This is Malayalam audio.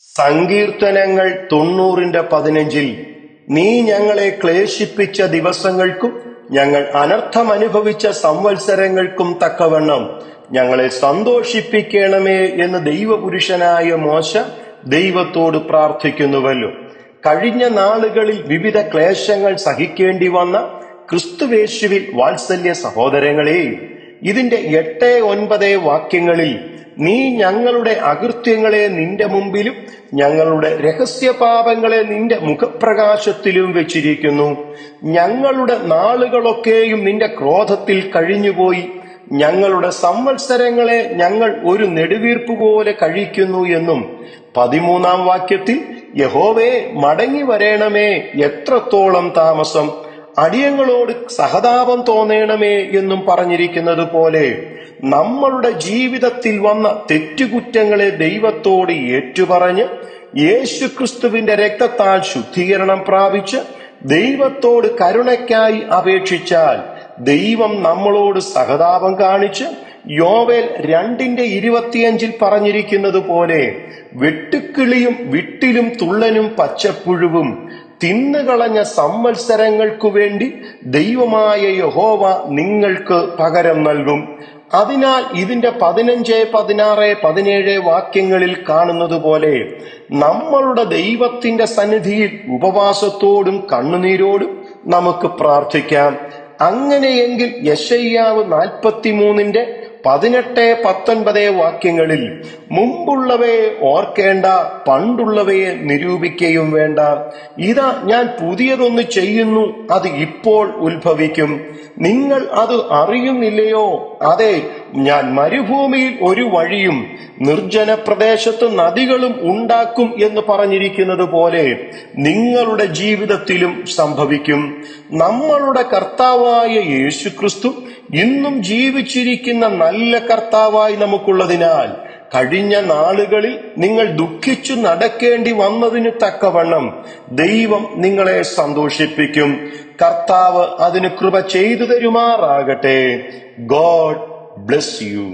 സങ്കീർത്തനങ്ങൾ 90-15 നീ ഞങ്ങളെ ക്ലേശിപ്പിച്ച ദിവസങ്ങൾക്കും ഞങ്ങൾ അനർത്ഥമനുഭവിച്ച സംവത്സരങ്ങൾക്കും തക്കവണ്ണം ഞങ്ങളെ സന്തോഷിപ്പിക്കണമേ എന്ന് ദൈവപുരുഷനായ മോശ ദൈവത്തോട് പ്രാർത്ഥിക്കുന്നുവല്ലോ. കഴിഞ്ഞ നാളുകളിൽ വിവിധ ക്ലേശങ്ങൾ സഹിക്കേണ്ടി വന്ന ക്രിസ്തുവേശുവിൽ വാത്സല്യ സഹോദരങ്ങളെ, ഇതിന്റെ 8-9 വാക്യങ്ങളിൽ നീ ഞങ്ങളുടെ അകൃത്യങ്ങളെ നിന്റെ മുമ്പിലും ഞങ്ങളുടെ രഹസ്യപാപങ്ങളെ നിന്റെ മുഖപ്രകാശത്തിലും വെച്ചിരിക്കുന്നു. ഞങ്ങളുടെ നാളുകളൊക്കെയും നിന്റെ ക്രോധത്തിൽ കഴിഞ്ഞുപോയി. ഞങ്ങളുടെ സംവത്സരങ്ങളെ ഞങ്ങൾ ഒരു നെടുവീർപ്പ് പോലെ കഴിക്കുന്നു എന്നും 13-ാം വാക്യത്തിൽ യഹോവേ മടങ്ങി വരേണമേ, എത്രത്തോളം താമസം, അടിയങ്ങളോട് സഹതാപം തോന്നേണമേ എന്നും പറഞ്ഞിരിക്കുന്നത് പോലെ നമ്മളുടെ ജീവിതത്തിൽ വന്ന തെറ്റുകുറ്റങ്ങളെ ദൈവത്തോട് ഏറ്റുപറഞ്ഞ് യേശുക്രിസ്തുവിന്റെ രക്തത്താൽ ശുദ്ധീകരണം പ്രാപിച്ച് ദൈവത്തോട് കരുണയ്ക്കായി അപേക്ഷിച്ചാൽ ദൈവം നമ്മളോട് സഹതാപം കാണിച്ച് യോവേൽ 2:25 പറഞ്ഞിരിക്കുന്നത് പോലെ വെട്ടുക്കിളിയും വിട്ടിലും തുള്ളനും പച്ചപ്പുഴുവും തിന്നുകളഞ്ഞ സംവത്സരങ്ങൾക്കു വേണ്ടി ദൈവമായ യഹോവ നിങ്ങൾക്ക് പകരം നൽകും. അതിനാൽ ഇതിന്റെ 15, 16, 17 വാക്യങ്ങളിൽ കാണുന്നത് പോലെ നമ്മളുടെ ദൈവത്തിന്റെ സന്നിധിയിൽ ഉപവാസത്തോടും കണ്ണുനീരോടും നമുക്ക് പ്രാർത്ഥിക്കാം. അങ്ങനെയെങ്കിൽ യെശയ്യാവ് 43-18-19 വാക്യങ്ങളിൽ മുമ്പുള്ളവയെ ഓർക്കേണ്ട, പണ്ടുള്ളവയെ നിരൂപിക്കുകയും വേണ്ട. ഇതാ ഞാൻ പുതിയതൊന്ന് ചെയ്യുന്നു, അത് ഇപ്പോൾ ഉത്ഭവിക്കും, നിങ്ങൾ അത് അറിയുന്നില്ലയോ? അതെ, ഞാൻ മരുഭൂമിയിൽ ഒരു വഴിയും നിർജ്ജന പ്രദേശത്ത് നദികളും ഉണ്ടാക്കും എന്ന് പറഞ്ഞിരിക്കുന്നത് പോലെ നിങ്ങളുടെ ജീവിതത്തിലും സംഭവിക്കും. നമ്മളുടെ കർത്താവായ യേശുക്രിസ്തു ഇന്നും ജീവിച്ചിരിക്കുന്ന നല്ല കർത്താവായി നമുക്കുള്ളതിനാൽ കഴിഞ്ഞ നാളുകളിൽ നിങ്ങൾ ദുഃഖിച്ചു നടക്കേണ്ടി വന്നതിന് തക്കവണ്ണം ദൈവം നിങ്ങളെ സന്തോഷിപ്പിക്കും. കർത്താവ് അതിന് കൃപ ചെയ്തു തരുമാറാകട്ടെ. God bless you.